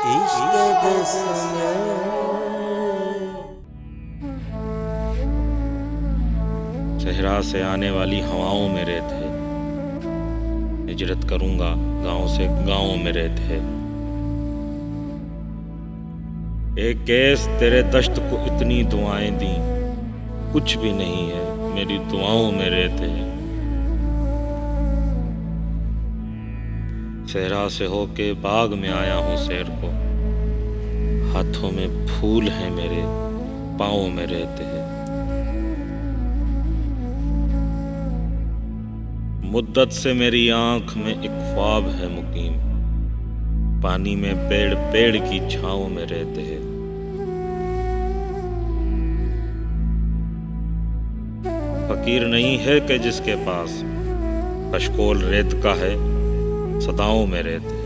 इश्क में सहरा से आने वाली हवाओं में रहते, हिजरत करूंगा गांव से गांव में रहते। एक केस तेरे दश्त को इतनी दुआएं दी, कुछ भी नहीं है मेरी दुआओं में रहते। सहरा से होके बाग में आया हूँ सैर को, हाथों में फूल हैं मेरे पाँव में रहते हैं। मुद्दत से मेरी आंख में एक ख्वाब है मुकीम, पानी में पेड़ पेड़ की छांव में रहते हैं। फकीर नहीं है कि जिसके पास कशकोल रेत का है, सदाओं में रहते।